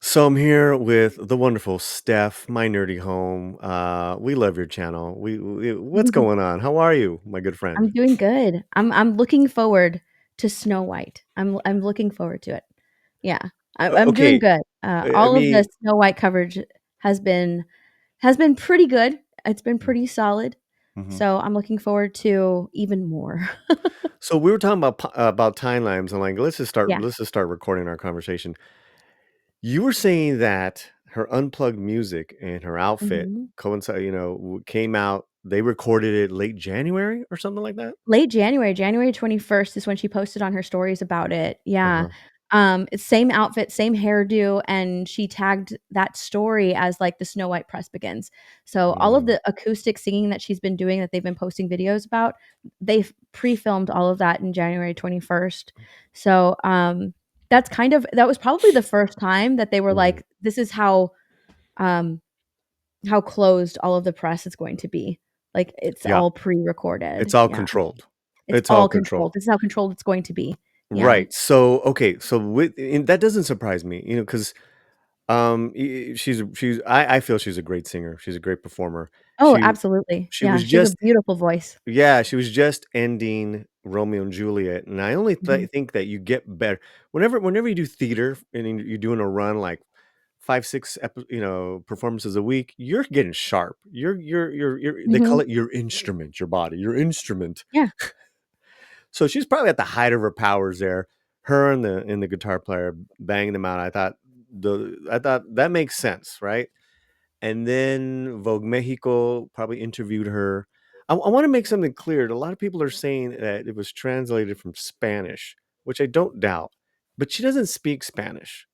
So I'm here with the wonderful Steph, my nerdy home. We love your channel. What's going on? How are you, my good friend? I'm doing good. I'm looking forward to Snow White. I'm looking forward to it. Yeah, I'm doing Okay, good. I All of the mean, Snow White coverage has been has been pretty good. It's been pretty solid. mhm. So I'm looking forward to even more. So we were talking about timelines, and like, Yeah. let's just start recording our conversation. You were saying that her unplugged music and her outfit Mhm. coincide, came out. They recorded it late January or something like that. Late January, January 21st is when she posted on her stories about it. Yeah. Uh-huh. It's same outfit, same hairdo, and she tagged that story as, like, the Snow White press begins. So all of Mm, the acoustic singing that she's been doing that they've been posting videos about, they've pre-filmed all of that in January 21st. So, that was probably the first time that they were mm. like, "This is um, how closed all of the press is going to be." Like, it's Yeah, all it's pre-recorded. all Yeah. controlled. It's It's all all controlled. controlled. This is how controlled it's going to be. Yeah. Right. So, okay. So and that doesn't surprise me, because I feel she's a great singer. She's a great performer. Oh, She absolutely. she Yeah, was she has a just beautiful voice. yeah, she was just ending Romeo and Juliet, and I only Mhm. think that you get better whenever you do theater and you're doing a run like 5, 6 performances a week. You're getting sharp. You're they call Mhm. it your instrument, your body, your instrument. Yeah. So she's probably at the height of her powers there. Her and the guitar player banging them out. I thought that makes sense, right? And then Vogue Mexico probably interviewed her. I want to make something clear. A lot of people are saying that it was translated from Spanish, which I don't doubt, but she doesn't speak Spanish.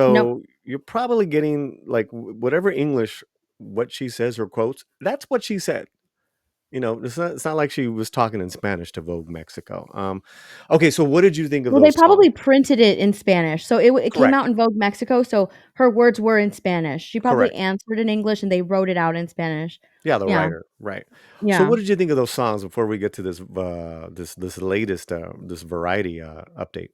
Nope. So you're probably getting like whatever English, what she says or quotes, that's what she said. It's not like she was talking in Spanish to Vogue Mexico. Okay, so what did you think of Well, they those songs? probably printed it in Spanish. So it came Correct. out in Vogue Mexico, so her words were in Spanish. She probably Correct. answered in English, and they wrote it out in Spanish. Yeah, the Yeah. writer, right. So Yeah. what did you think of those songs before we get to this latest this variety update?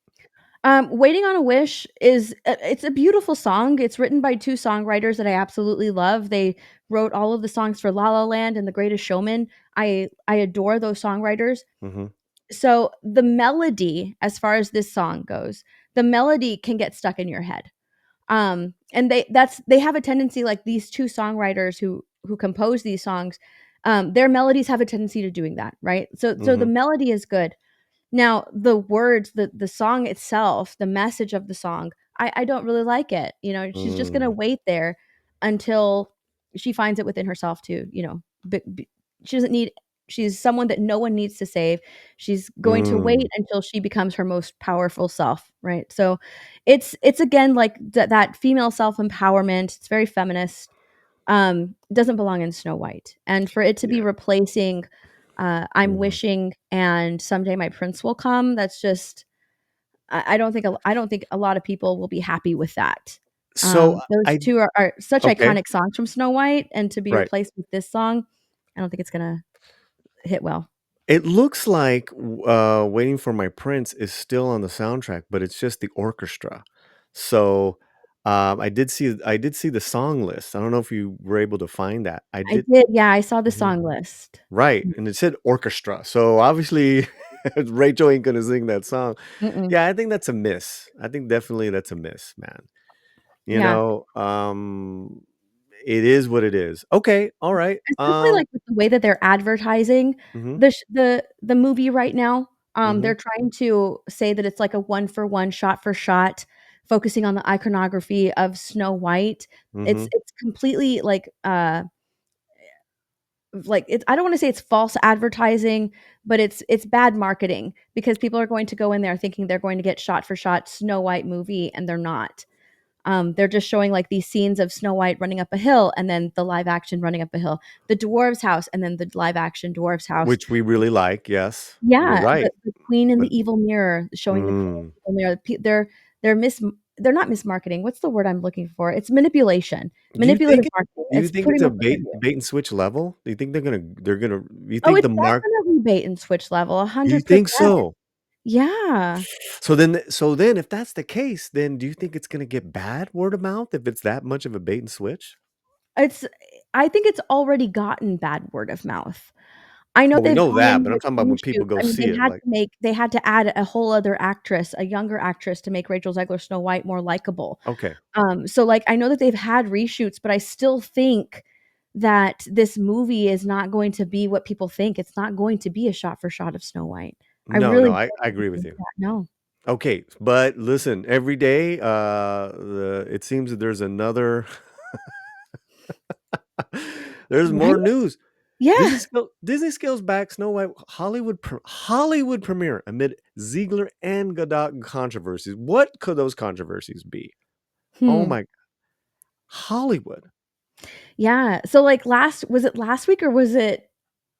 Waiting on a Wish is it's a beautiful song. It's written by 2 songwriters that I absolutely love. They wrote all of the songs for La La Land and The Greatest Showman. I adore those songwriters. Mhm. So, the melody, as far as this song goes, the melody can get stuck in your head. And they have a tendency, like, these 2 songwriters who compose these songs, their melodies have a tendency to doing that, right? So the Mhm. melody is good. Now, the words, the song itself, the message of the song, I don't really like it. She's just gonna Mm. wait there until she finds it within herself to, she doesn't need she's someone that no one needs to save. She's going to wait Mm. until she becomes her most powerful self, right? So, it's again like that female self-empowerment. It's very feminist. Doesn't belong in Snow White. And for it to be Yeah. replacing, I'm Mhm. Wishing and Someday My Prince Will Come, that's just I don't think a lot of people will be happy with that. So Those I 2 are such okay, iconic songs from Snow White, and to be right. replaced with this song, I don't think it's gonna hit well. It looks like Waiting for My Prince is still on the soundtrack, but it's just the orchestra. So I did see the song list. I don't know if you were able to find that. I I did. did, yeah, I saw the Mhm. song list. Right, and it said orchestra, so obviously Rachel ain't gonna sing that song. Mm-mm. Yeah, I think that's a miss. I think definitely that's a miss, man. You Yeah. know, it is what it is. Okay, alright, Especially, like, with the way that they're advertising mhm, the movie right now. mhm, They're trying to say that it's like a one for one, shot for shot, focusing on the iconography of Snow White. It's mhm, it's completely, like, it's I don't wanna say it's false advertising, but it's bad marketing because people are going to go in there thinking they're going to get shot for shot Snow White movie, and they're not. They're just showing, like, these scenes of Snow White running up a hill and then the live action running up a hill, the dwarf's house and then the live action dwarf's house. which we really like, yes, you're Yeah, right, the queen in but the evil mirror, showing the queen in mm, the evil mirror. They're they're not mismarketing. What's the word I'm looking for? It's manipulation. do you think Manipulative it marketing. do you It's think pretty it's a much what they're bait doing. bait and switch level? Do you think you Oh, think it's the mark definitely bait and switch level, you think 100%. so? Yeah. So then if that's the case, then do you think it's gonna get bad word of mouth if it's that much of a bait and switch? It's I think it's already gotten bad word of mouth. I know Well, we they've know gone that, in but I'm with talking about when people reshoots. go I mean, see it, like they had to add a whole other actress, a younger actress to make Rachel Zegler Snow White more likable. okay. So, like, I know that they've had reshoots, but I still think that this movie is not going to be what people think. It's not going to be a shot for shot of Snow White. I No, really no, don't I agree with think you. that, no. Okay, but listen, every day, it seems that there's another there's Right? more news. Yeah. Disney scales back Snow White Hollywood premiere amid Ziegler and Gadot controversies. What could those controversies be? Oh Hmm. my Hollywood. Yeah. So, like, last week or was it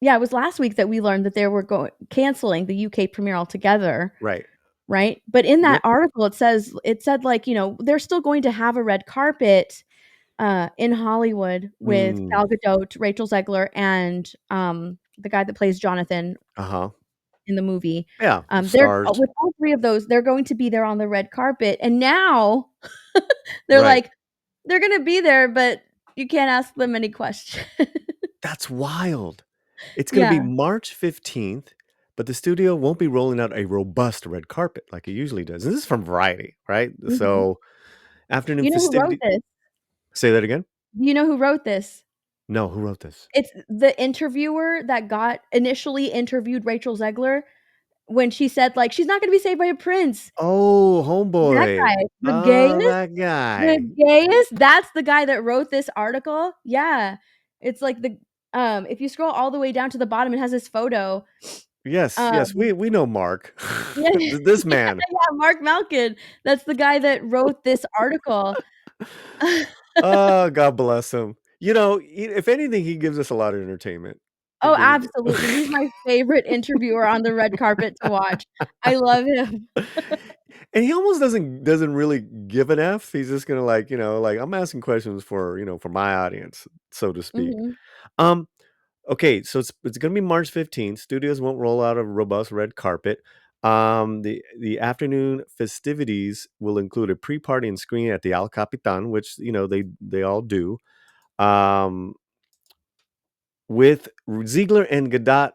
yeah, it was last week that we learned that they were canceling the UK premiere altogether, Right. right? But in that Yep. article, it said, like, they're still going to have a red carpet, in Hollywood with Mm, Gal Gadot, Rachel Zegler, and, the guy that plays Jonathan uh-huh. in the movie. Yeah, They're stars. with all 3 of those, they're going to be there on the red carpet, and now they're Right. like, "They're gonna be there, but you can't ask them any questions." That's wild. It's gonna be Yeah. March 15th, but the studio won't be rolling out a robust red carpet like it usually does. And this is from Variety, right? Mhm. So, afternoon You know who wrote festivity. this? Say that again? Do you know who wrote this? No, who wrote this? It's the interviewer that got initially interviewed Rachel Zegler when she said, like, "She's not gonna be saved by a prince." Oh, That homeboy. guy, Oh, that the guy. gayest, that's the guy that wrote this article. Yeah. It's like if you scroll all the way down to the bottom, it has this photo. Yes, yes, Um, we know Mark. yeah, This yeah, man. yeah, Mark Malkin. That's the guy that wrote this article. Oh, God bless him. If anything, he gives us a lot of entertainment. He Oh, gives absolutely. He's my favorite interviewer on the red carpet to watch. I love him. and he almost doesn't really give an F. He's just gonna like I'm asking questions for my audience, so to speak. Mhm. Um, okay, so it's gonna be March 15th. Studios won't roll out a robust red carpet. The afternoon festivities will include a pre-party and screening at the El Capitan, which they all do. Um, with Ziegler and Gadot,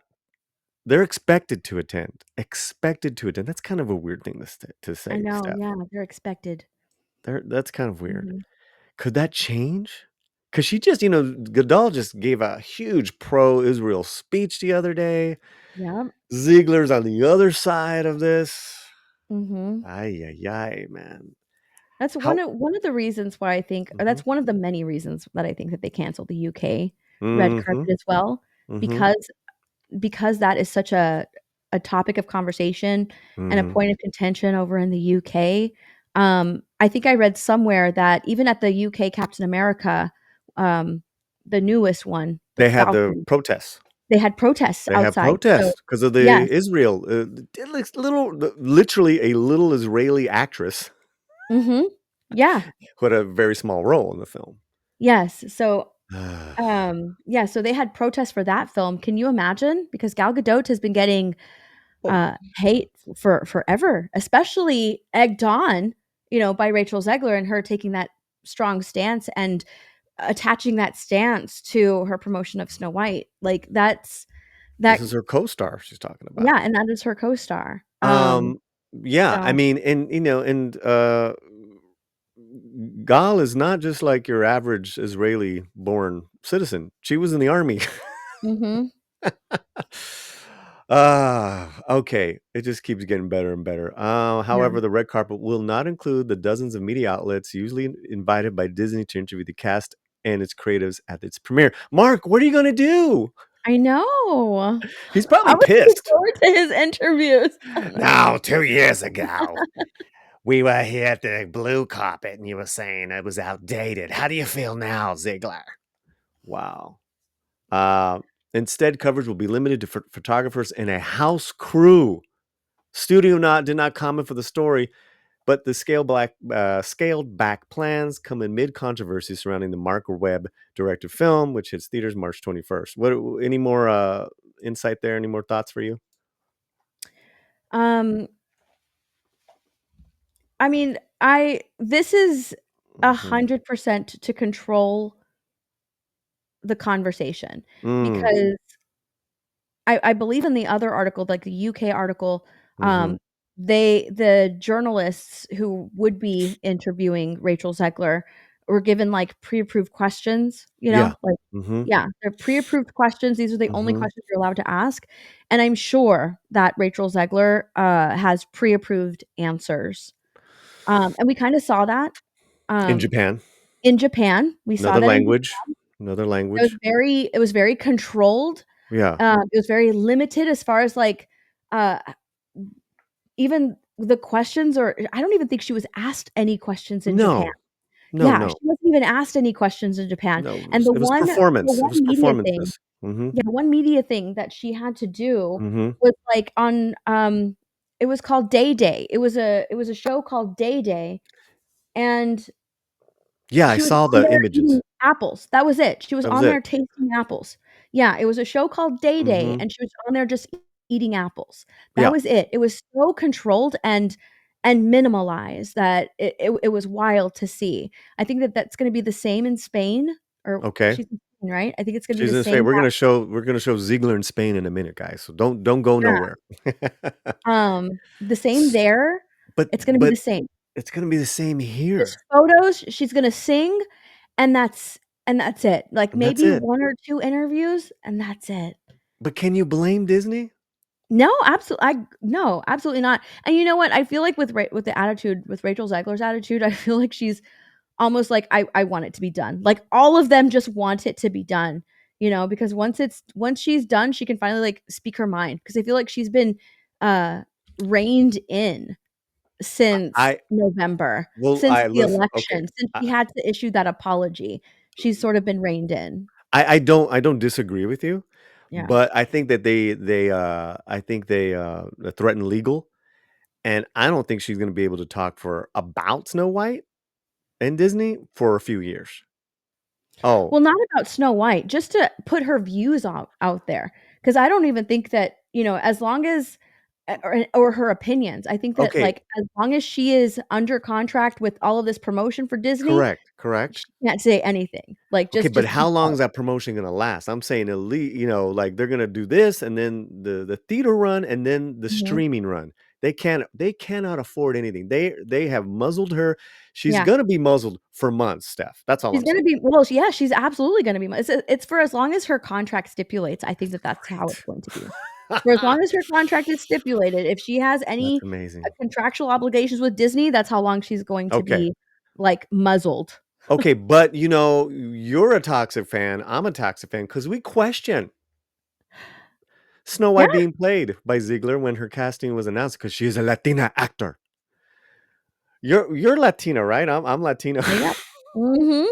they're expected to attend. Expected to attend. That's kind of a weird thing to I say, know, Steph. yeah, they're expected. That's kind of weird. Mhm. Could that change? Because she Gadot just gave a huge pro-Israel speech the other day. Yep. Ziegler's on the other side of this. Mhm. Ay, ay, ay, man. That's How one of the reasons why I think or Mhm. that's one of the many reasons that I think that they canceled the UK red Mhm. carpet as well, Mhm. because that is such a topic of conversation and a Mhm. point of contention over in the UK. I think I read somewhere that even at the UK Captain America, um, the newest one, the They had the Falcon, protests. they had protests They had outside. So, protests because of the yes. Israel, it looks literally a little Israeli actress Mhm. Yeah. who had a very small role in the film. Yes. So, yeah, so they had protests for that film. Can you imagine? Because Gal Gadot has been getting, Oh, hate for forever, especially egged on, by Rachel Zegler and her taking that strong stance and attaching that stance to her promotion of Snow White. Like, this that is her co-star she's talking about. yeah, and that is her co-star. Um, yeah, I So mean, Gal is not just like your average Israeli-born citizen. She was in the army. mhm, Okay. It just keeps getting better and better. yeah. However, the red carpet will not include the dozens of media outlets usually invited by Disney to interview the cast and its creatives at its premiere. Mark, what are you gonna do? I know. He's probably I'm looking pissed. forward to his interviews. Now, 2 years ago, we were here at the blue carpet and you were saying it was outdated. How do you feel now, Ziegler? Wow. Uh, Instead, coverage will be limited to photographers and a house crew. Studio not did not comment for the story, but the scaled back plans come in mid controversy surrounding the Mark Webb directed film, which hits theaters March 21st. What any more insight there? Any more thoughts for you? I mean, I this is Mhm. 100% to control the conversation Mm. because I believe in the other article, like the UK article, Mhm. the journalists who would be interviewing Rachel Zegler were given, like, pre-approved questions, Yeah. like Mhm. yeah, they're pre-approved questions, these are the only Mhm. questions you're allowed to ask, and I'm sure that Rachel Zegler, has pre-approved answers, and we kinda saw that, In um, Japan. in Japan, we saw Another that in language. Another language. it was very controlled, Yeah. it was very limited as far as, like, uh, even the questions or I don't even think she was asked any questions in Japan. No. No, Yeah, no. she wasn't even asked any questions in Japan, No, and it was the performance. It one was media thing performances. Mhm. yeah, one media thing that she had to do Mhm. was, like, on, it was called Day Day. It was a show called Day Day, and Yeah, I she was saw on the there eating images. apples, that was it, she was That was on it. there tasting apples. Yeah, it was a show called Day Day, Mhm. and she was on there just eating apples. That Yeah. was it. It was so controlled and minimalized that it was wild to see. I think that that's gonna be the same in Spain, or Okay. she's in Spain, right? I think it's gonna be She's the gonna say, same back we're gonna show Ziegler in Spain in a minute, guys, so don't go yeah, nowhere." the same S there, but it's gonna be the but same. it's gonna be the same Just here, photos, she's gonna sing, and that's it. Like, and that's maybe it. 1 or 2 interviews, and that's it. But can you blame Disney? No, no, absolutely not, and you know what? I feel like with the attitude with Rachel Zegler's attitude, I feel like she's almost like, I want it to be done." Like, all of them just want it to be done, because once she's done, she can finally, like, speak her mind. Because I feel like she's been, uh, reined in since I November, well, since I the listen, okay. election, since she had to issue that apology. She's sort of been reined in. I don't disagree with you, Yeah. but I think that I think they, threaten legal, and I don't think she's gonna be able to talk for about Snow White and Disney for a few years. Oh, Well, not about Snow White, just to put her views out there, because I don't even think that, as long as or her opinions, I think that, okay, like, as long as she is under contract with all of this promotion for Disney, correct, correct. she can't say anything. Like, Okay, but just how keep long is quiet. that promotion gonna last? I'm saying like, they're gonna do this, and then the theater run, and then the Mhm. streaming run. They cannot afford anything. They have muzzled her. She's Yeah. gonna be muzzled for months, Steph. That's all She's I'm gonna saying. be well, yeah, she's absolutely gonna be it's for as long as her contract stipulates, I think that that's how it's going to be. For as long Great. as her contract is stipulated, if she has That's any, amazing. contractual obligations with Disney, that's how long she's going to Okay. be, like, muzzled. Okay, but, you're a toxic fan, I'm a toxic fan because we question Snow Yeah, White being played by Ziegler when her casting was announced because she is a Latina actor. You're Latino, right? I'm Latino. yep. Mhm.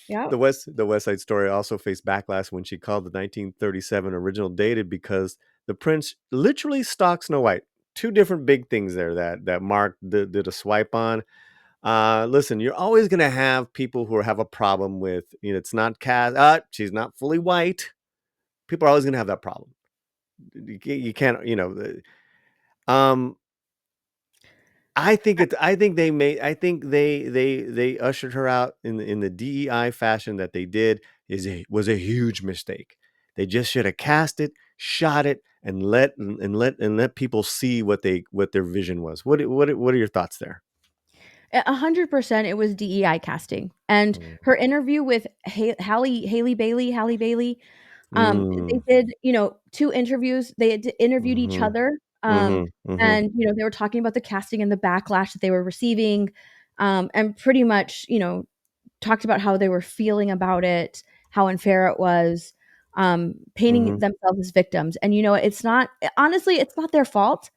Yep. The West Side Story also faced backlash when she called the 1937 original dated because the prince literally stalked Snow White. Two different big things there that Mark did a swipe on. Listen, you're always gonna have people who have a problem with, it's not cast. She's not fully white. People are always gonna have that problem. You can't, um, I think they made. I think they ushered her out in the DEI fashion that they did was a huge mistake. They just should have cast it, shot it, and let people see what their vision was. What are your thoughts there? 100% it was DEI casting, and Mm. her interview with Halle Bailey, they Mm. did, 2 interviews, they had interviewed each Mhm. other, Mhm. Mhm. and, they were talking about the casting and the backlash that they were receiving, and pretty much, talked about how they were feeling about it, how unfair it was, painting Mhm. themselves as victims, and, it's not honestly, it's not their fault.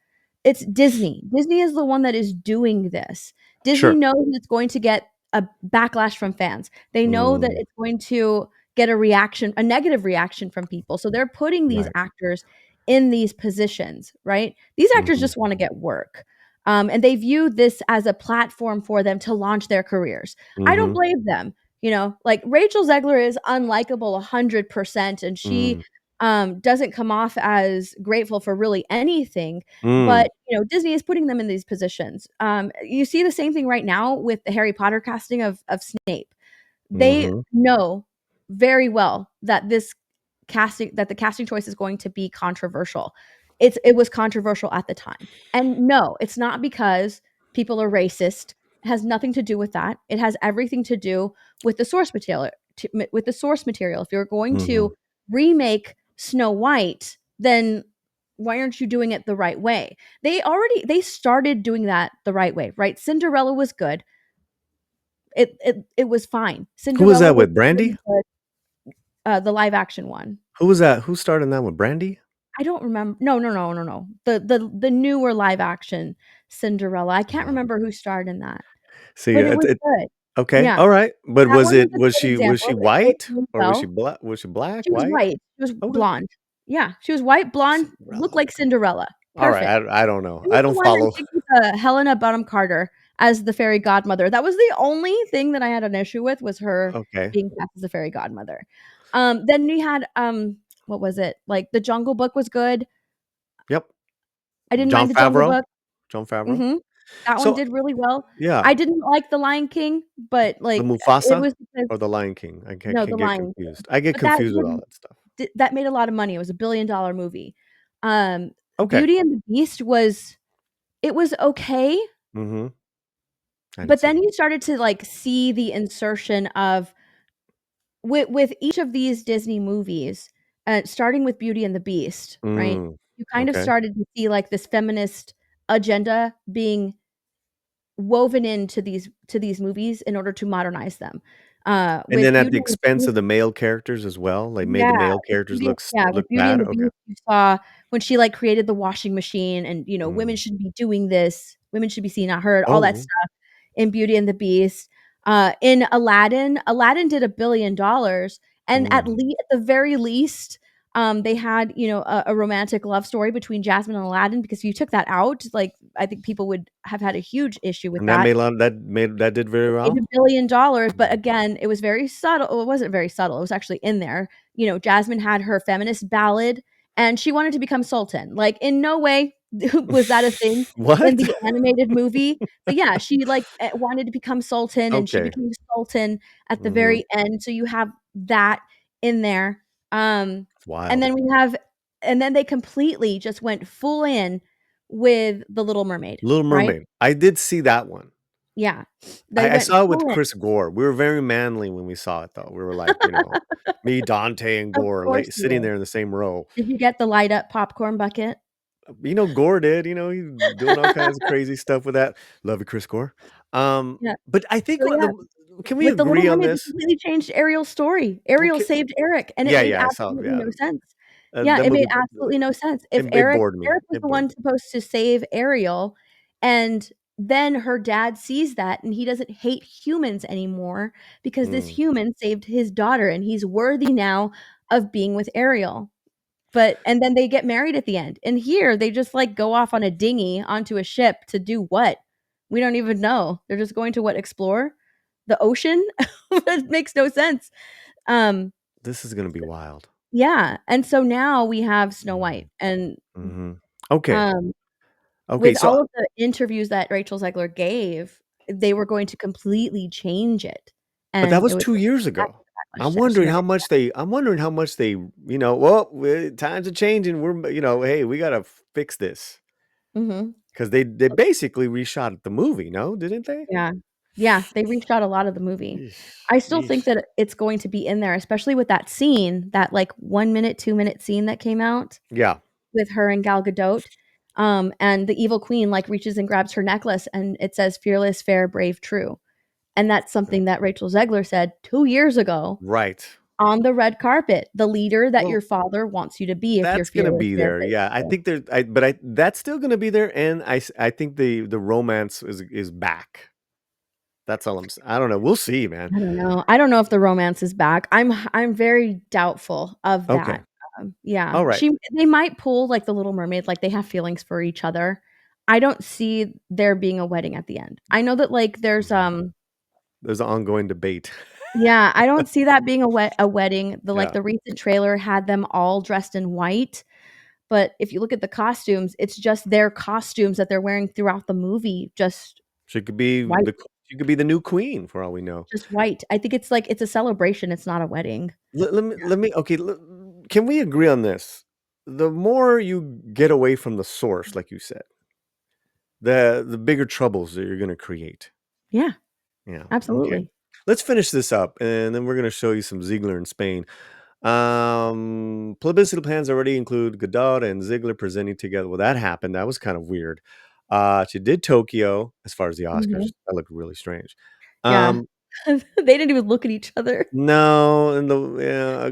It's Disney. Disney is the one that is doing this. Disney Sure. knows it's going to get a backlash from fans. They know that Mm. it's going to get a negative reaction from people, so they're putting these Right. actors in these positions, right? These actors Mhm. just wanna get work, and they view this as a platform for them to launch their careers. I don't Mhm. blame them, like, Rachel Zegler is unlikable 100%, and she Mm. doesn't come off as grateful for really anything. Mm. But Disney is putting them in these positions. You see the same thing right now with the Harry Potter casting of Snape. They Mhm. know very well that the casting choice is going to be controversial. It was controversial at the time. And no, it's not because people are racist. It has nothing to do with that. It has everything to do with the source material. With the source material. If you're going Mhm. to remake Snow White, then why aren't you doing it the right way? They started doing that the right way, right? Cinderella was good. It was fine. Who was Cinderella that was with? Brandy? really good. The live action one. Who was that? Who starred in that one? Brandy? I don't remember. No, no, no, no, no. The newer live action Cinderella. I can't Uh, remember who starred in that, See, but it was good. okay, Yeah, all right. But that was one was it a was good she example. It white did or well. was she black, She was white? white. She was Okay. blonde. Yeah, she was white, blonde, looked Cinderella. like Cinderella. All right. Perfect. I don't know. She was I the don't one, I follow. think, with, Helena Bonham Carter as the fairy godmother. That was the only thing that I had an issue with, was her Okay. being cast as the fairy godmother. Then we had, what was it? Like, The Jungle Book was good. Yep. I didn't John mind The Jungle Favreau. Book. John Favreau. Mhm. That one So did really well. yeah, I didn't like The Lion King, but, the like, it Mufasa was because or the Lion King. no, The Can get Lion King. confused. I get But that confused with all one that stuff. that made a lot of money. It was a billion-dollar movie. Um, Okay. Beauty and the Beast was okay, Mhm. I didn't but see then it. you started to, like, see the insertion of with each of these Disney movies, starting with Beauty and the Beast, right? Mm. You kind of Okay. started to see, like, this feminist agenda being woven into these movies in order to modernize them. And With then at Beauty the and the expense Beast of the male characters as well, like made the yeah, male characters with look Beauty bad. and the Okay. Beast, you saw when she, like, created the washing machine and, women Mm. shouldn't be doing this, women should be seen, not heard, all that Oh. stuff in Beauty and the Beast. In Aladdin did $1 billion, and Mm. at the very least, they had, a romantic love story between Jasmine and Aladdin, because if you took that out, like, I think people would have had a huge issue with And that that. made a lot that did very It made well? $1 billion, but Mm. again, it was very subtle. Well, it wasn't very subtle, it was actually in there. Jasmine had her feminist ballad, and she wanted to become sultan. Like, in no way was that a thing in What? the animated movie, but yeah, she, like, wanted to become sultan, and she Okay. became sultan at the Mhm. very end, so you have that in there. It's And wild. then they completely just went full in with The Little Mermaid, Little right? Mermaid. I did see that one. Yeah. They I went saw it with full in. Chris Gore. We were very manly when we saw it, though. We were like, me, Dante, and Of Gore course you sitting were. there in the same row. Did you get the light up popcorn bucket? Gore did, he's doing all kinds of crazy stuff with that. Love you, Chris Gore. Yeah. But I think So, yeah, can we with The Little agree on Mermaid, they this? completely changed Ariel's story. Ariel Okay. saved Eric, and it Yeah, made yeah, I saw. absolutely Yeah, no sense. Yeah, that it made movie. absolutely no sense. If It bored me. Eric was It the bored one me. supposed to save Ariel, and then her dad sees that, and he doesn't hate humans anymore because this Mm. human saved his daughter, and he's worthy now of being with Ariel. And then they get married at the end. And here they just, like, go off on a dinghy onto a ship to do what? We don't even know. They're just going to what? Explore the ocean? It makes no sense. Um, This is gonna be wild. yeah, and so now we have Snow White, Mm. and, Mhm. Okay. um, Okay. with So, all of the interviews that Rachel Zegler gave, they were going to completely change it, but that and it was was 2 years backlash ago. to that. She never I'm wondering how much they, well, times are changing. Hey, we gotta fix this mhm. because they basically reshot the movie. No, didn't they? Yeah. Yeah, they reshot a lot of the movie. Yeesh. I still think Yeesh. that it's going to be in there, especially with that scene, that, like, 1 minute, 2-minute scene that came out Yeah. with her and Gal Gadot, and the evil queen, like, reaches and grabs her necklace, and it says, "Fearless, fair, brave, true," and that's Yeah. something that Rachel Zegler said 2 years ago Right. on the red carpet, the leader that your Well, father wants you to be if you're that's gonna fearless, be fair, there. brave, Yeah, I true. think that's still gonna be there, and I think the romance is back. That's all I don't know. We'll see, man. I don't know. I don't know if the romance is back. I'm very doubtful of Okay. that. Yeah, All right. they might pull, like, The Little Mermaid, like, they have feelings for each other. I don't see there being a wedding at the end. I know that, like, there's, Mhm. There's an ongoing debate. Yeah, I don't see that being a wedding. Yeah. The recent trailer had them all dressed in white, but if you look at the costumes, it's just their costumes that they're wearing throughout the movie, She could be white, the new queen for all we know. just white. I think it's like it's a celebration, it's not a wedding. Let me okay, can we agree on this? The more you get away from the source, like you said, the bigger troubles that you're gonna create. Yeah, Yeah. Okay. absolutely. Let's finish this up, and then we're gonna show you some Ziegler in Spain. Publicity plans already include Gadot and Ziegler presenting together. Well, that happened. That was kind of weird. She did Tokyo as far as the Oscars. Mhm. That looked really strange. Yeah. Um, They didn't even look at each other. no, and the yeah,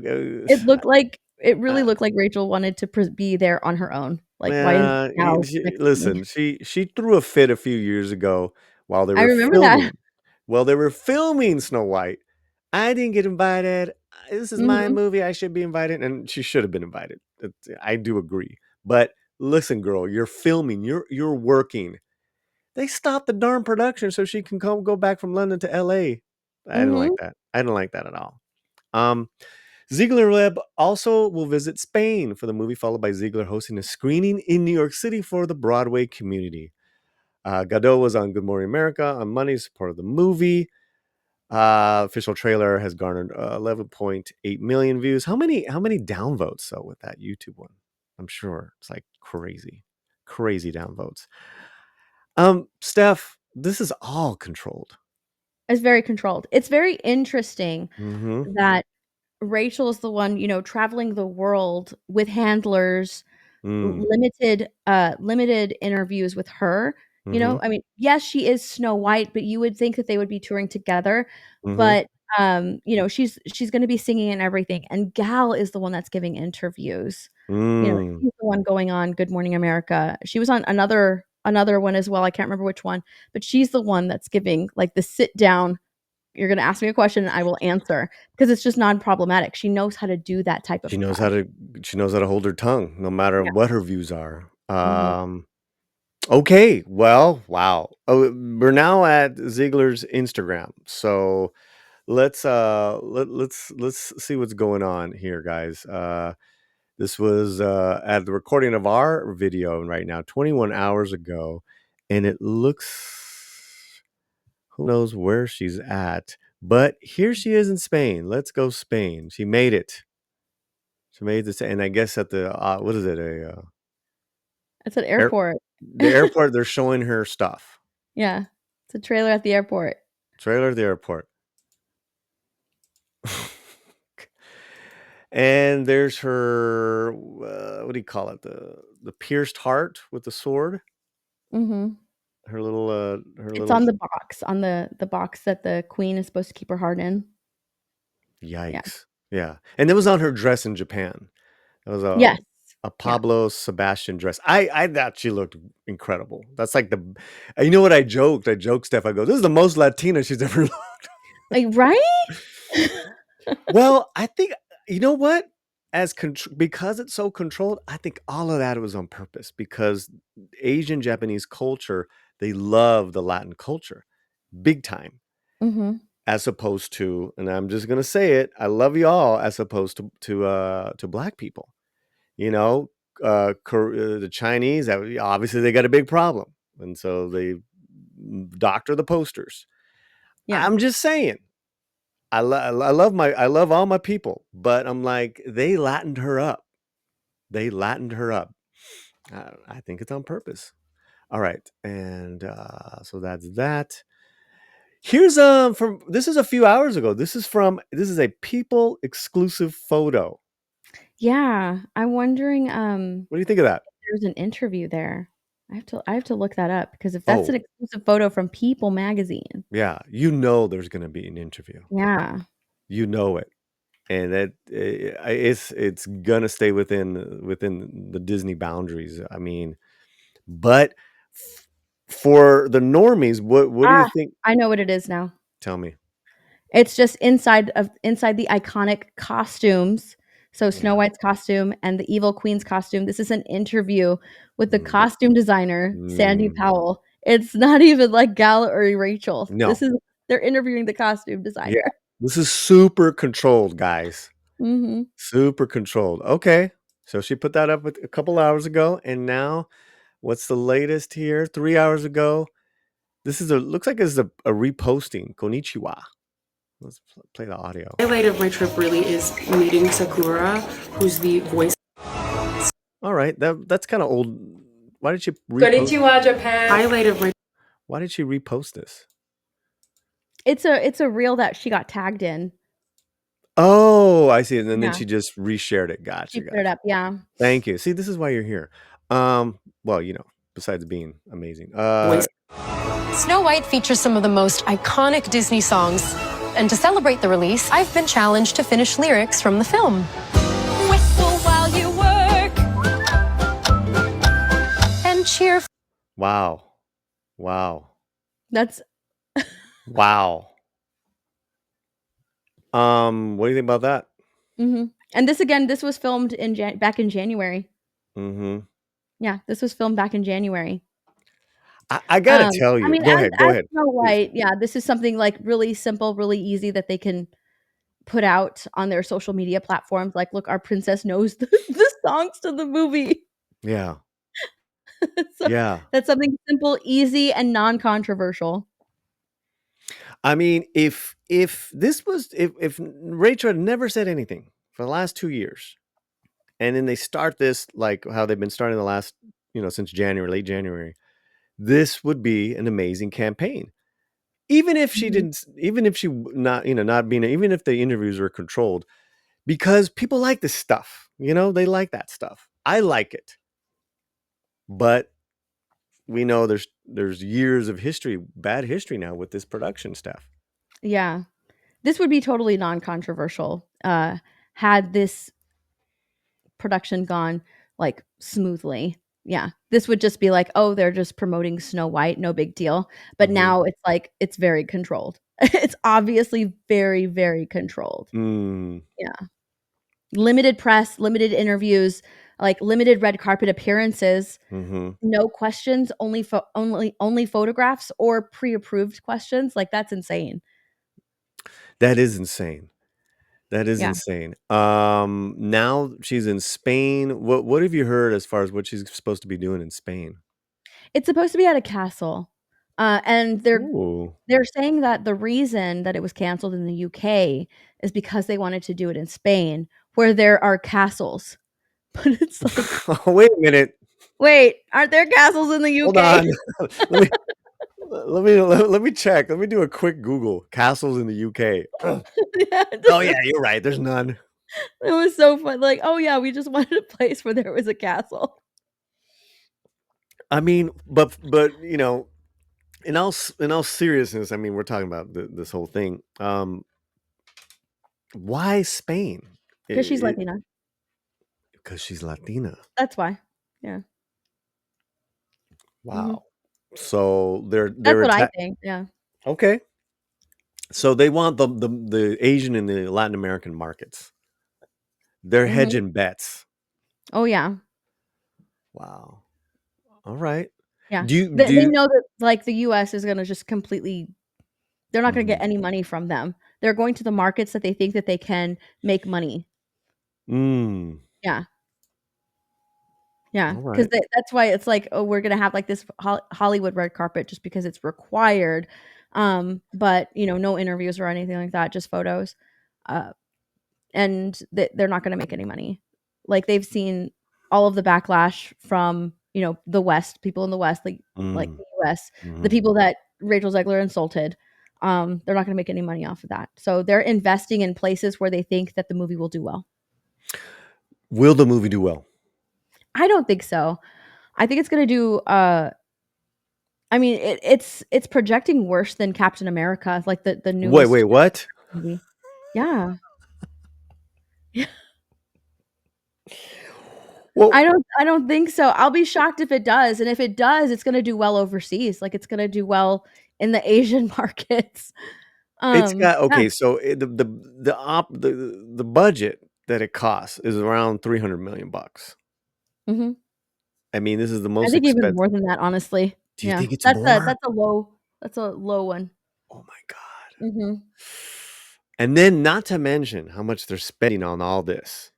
It really uh, looked like Rachel wanted to be there on her own. Like, why isn't yeah. Gal She, next to me? listen, she threw a fit a few years ago while they I were remember that. filming. While they were filming Snow White, I didn't get invited. This is my Mhm, movie. I should be invited, and she should have been invited. I do agree. But listen, girl, you're filming. You're working. They stopped the darn production so she can go back from London to L.A. I didn't like mhm. that. I didn't like that at all. Um, Ziegler Webb also will visit Spain for the movie, followed by Ziegler hosting a screening in New York City for the Broadway community. Gadot was on Good Morning America on Monday, as part of the movie. Official trailer has garnered 11.8 million views. How many downvotes though with that YouTube one? I'm sure it's like crazy downvotes. Steph, this is all controlled. It's very controlled. It's very interesting Mm-hmm. that Rachel is the one, traveling the world with handlers, Mm. limited interviews with her, Mm-hmm. I mean, yes, she is Snow White, but you would think that they would be touring together, Mm-hmm. but, she's gonna be singing and everything, and Gal is the one that's giving interviews. Mm. She's the one going on Good Morning America. She was on another one as well, I can't remember which one, but she's the one that's giving, like, the sit down, "You're gonna ask me a question, and I will answer," because it's just non-problematic. She knows how to do that type of She knows how stuff. to she knows how to hold her tongue no matter Yeah. what her views are. Mhm. Okay, well, wow. Oh, we're now at Ziegler's Instagram. So let's see what's going on here, guys. This was at the recording of our video right now 21 hours ago, and it looks, who knows where she's at, but here she is in Spain. Let's go Spain. She made it. She made this, and I guess at the what is it, a It's an air airport. the airport, they're showing her stuff. Yeah. It's a trailer at the airport. Trailer at the airport. And there's her what do you call it, the pierced heart with the sword, Mhm. her It's little on the box, on the box that the queen is supposed to keep her heart in. Yeah. yikes. Yeah, and it was on her dress in Japan. It was Yes. a Yeah. Pablo Sebastian dress. I thought she looked incredible. That's like the, you know what, I joked, Steph, I go, this is the most Latina she's ever looked. Like, right? Well, I think, you know what? Because it's so controlled, I think all of that was on purpose, because Asian Japanese culture, they love the Latin culture big time, Mhm. as opposed to, and I'm just gonna say it, I love you all, as opposed to black people. You know, the Chinese, obviously they got a big problem, and so they doctor the posters. Yeah. I'm just saying, I love all my people, but I'm like, they Latined her up. They Latined her up. I think it's on purpose. All right, and so that's that. Here's from, this is a few hours ago. This is a People exclusive photo. Yeah. I'm wondering, What do you think of that? if there's an interview there. I have to look that up because if that's an Oh, exclusive photo from People magazine. yeah, you know there's going to be an interview. Yeah. You know it. And that it's gonna stay within the Disney boundaries. I mean, but f- for the normies, what do you Ah, think? I know what it is now. Tell me. It's just inside the iconic costumes. So Snow Yeah. White's costume and the Evil Queen's costume. This is an interview with the Mm, costume designer, Sandy mm, Powell. It's not even like Gal or Rachel. no. They're interviewing the costume Yeah. designer. This is super controlled, guys. Mhm. Super controlled. Okay. So she put that up a couple hours ago, and now what's the latest here? 3 hours ago. This is looks like it's a reposting. Konnichiwa. Let's play the audio. Highlight of my trip really is meeting Sakura, who's the voice. All right, that's kind of old. Why did she repost? Konnichiwa, Japan. Highlight of my. Why did she repost this? It's a reel that she got tagged in. Oh, I see. And then Yeah. she just reshared it. Gotcha, She put it gotcha. up, yeah. Thank you. See, this is why you're here. Well, besides being amazing. Snow White features some of the most iconic Disney songs. And to celebrate the release, I've been challenged to finish lyrics from the film. Whistle while you work and cheer. Wow. Wow. That's Wow. What do you think about that? Mhm. And this was filmed back in January. Mm-hmm. Yeah, this was filmed back in January. I gotta tell I you. mean, Go ahead. Go as ahead. Snow Please. White, yeah, this is something, like, really simple, really easy that they can put out on their social media platforms, like, "Look, our princess knows the songs to the movie." Yeah. So, Yeah. that's something simple, easy, and non-controversial. I mean, if this was if Rachel had never said anything for the last 2 years, and then they start this like how they've been starting the last, since January, late January, this would be an amazing campaign. Even if she Mhm. didn't, even if she not, not being, even if the interviews are controlled, because people like this stuff, they like that stuff. I like it, but we know there's years of history, bad history now with this production stuff. Yeah. This would be totally non-controversial, had this production gone, like, smoothly. Yeah. This would just be like, "Oh, they're just promoting Snow White, no big deal." But Mm-hmm. now it's like, it's very controlled. It's obviously very, very controlled. Mm. Yeah. Limited press, limited interviews, like, limited red carpet appearances, Mm-hmm. no questions, only photographs or pre-approved questions, like, that's insane. That is insane. That is Yeah. insane. Now she's in Spain. What have you heard as far as what she's supposed to be doing in Spain? It's supposed to be at a castle, and Ooh. they're saying that the reason that it was canceled in the UK is because they wanted to do it in Spain, where there are castles. But it's like, Oh, wait a minute. wait, aren't there castles in the Hold UK? on. let me let me check. Let me do a quick Google. Castles in the UK. Yeah, Oh yeah, you're right. There's none. it was so fun. Like, oh yeah, we just wanted a place where there was a castle. I mean, but in all seriousness, I mean, we're talking about this whole thing. Why Spain? Because she's Latina. Because she's Latina. That's why. Yeah. Mhm. Wow. So they're That's what I think. Yeah. okay. So they want the Asian and the Latin American markets. They're Mhm. hedging bets. Oh yeah. Wow. All right. Yeah. Do you They do? know that, like, the US is gonna just completely, they're not gonna Mhm. get any money from them. They're going to the markets that they think that they can make money. Mm. Yeah. Yeah, All 'cause right. that's why it's like, "Oh, we're gonna have, like, this Hollywood red carpet just because it's required," but, no interviews or anything like that, just photos, uh, and they're not gonna make any money. Like, they've seen all of the backlash from, the West, people in the West, like Mm. the US, the Mhm. people that Rachel Zegler insulted, they're not gonna make any money off of that. So, they're investing in places where they think that the movie will do well. Will the movie do well? I don't think so. I think it's gonna do, I mean, it's projecting worse than Captain America, like the Wait, newest what? movie. Yeah. Well, I don't think so. I'll be shocked if it does, and if it does, it's gonna do well overseas, like, it's gonna do well in the Asian markets. it's got Yeah. okay. So the budget that it costs is around 300 million bucks. Mhm. I mean, this is the I most think even expensive. more than that, honestly. Do you Yeah. think it's more? That's a low one. Oh my god. Mhm. And then not to mention how much they're spending on all this,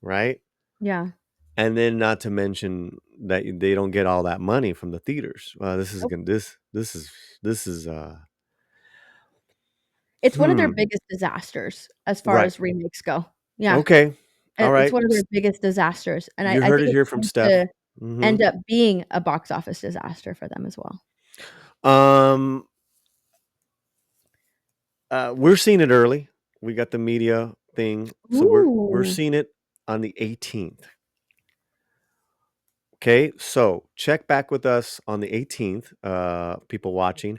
right? Yeah. And then not to mention that they don't get all that money from the theaters. This is Nope. gonna this is It's one of their biggest disasters as far right. as remakes go. Yeah. Okay. All It's right. one of their biggest disasters, and You I heard think it it's here from going Steph. to end up being a box office disaster for them as well. We're seeing it early. We got the media thing, so we're Ooh. seeing it on the 18th. Okay, so check back with us on the 18th, people watching.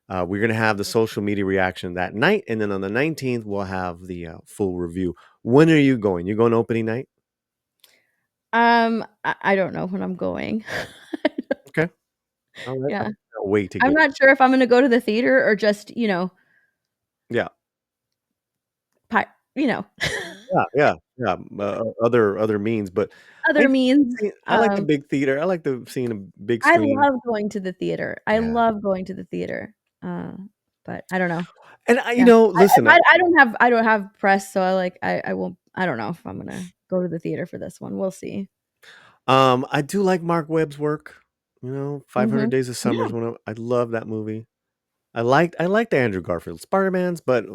We're gonna have the social media reaction that night, and then on the 19th we'll have the full review. When are you going? You going opening night? I don't know when I'm going. Okay, all right. I Yeah. can't wait to I'm get. not sure if I'm gonna go to the theater or just, Yeah, pi you know, yeah. Other means, but other means. I like the big theater. I like seeing a big I screen. love going to the theater. I Yeah, love going to the theater. Uh, but I don't know. and Yeah. listen, I don't have press, so I won't I don't know if I'm gonna go to the theater for this one. We'll see. I do like Mark Webb's work. 500 Mhm. Days of Summer Yeah. is I love that movie. I liked the Andrew Garfield Spider-Mans, but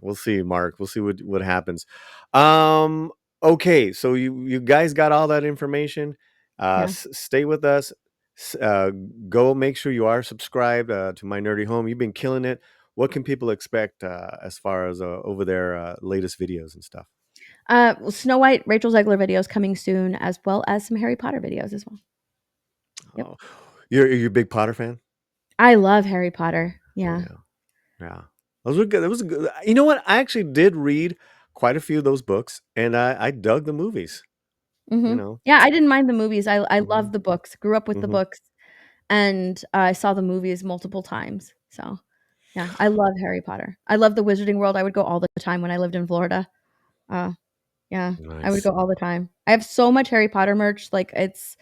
we'll see, Mark. We'll see what happens. Um, okay, so you guys got all that information. Yeah. Stay with us. S- Uh, Go make sure you are subscribed to My Nerdy Home. You've been killing it. What can people expect as far as over their latest videos and stuff? Snow White, Rachel Zegler videos coming soon, as well as some Harry Potter videos as well. Yep. Oh, you're a big Potter fan? I love Harry Potter. Oh Yeah. yeah. Yeah. Those were good. That was good. You know what? I actually did read quite a few of those books, and I dug the movies, you Mhm. know? Yeah, I didn't mind the movies. I Mhm, love the books. Grew up with the mhm. books, and I saw the movies multiple times. So, yeah, I love Harry Potter. I love the Wizarding World. I would go all the time when I lived in Florida. Uh, yeah, I would Nice. go all the time. I have so much Harry Potter merch, like, it's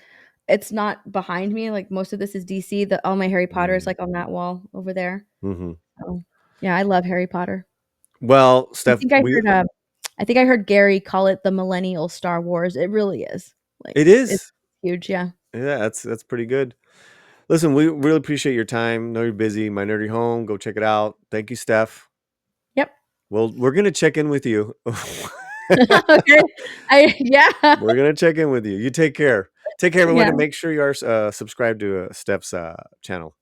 not behind me, like, most of this is DC, all my Harry Potter is, Mm, like, on that wall over there. mhm. So, yeah, I love Harry Potter. Well, I Steph, think I heard, I think I heard Gary call it the millennial Star Wars. It really is. Like, it it's is. huge, yeah. Yeah, that's pretty good. Listen, we really appreciate your time. Know you're busy. My Nerdy Home, go check it out. Thank you, Steph. Yep. Well, we're gonna check in with you. Okay. Yeah. We're gonna check in with you. You take care. Take care, everyone, Yeah. and make sure you are subscribed to Steph's channel.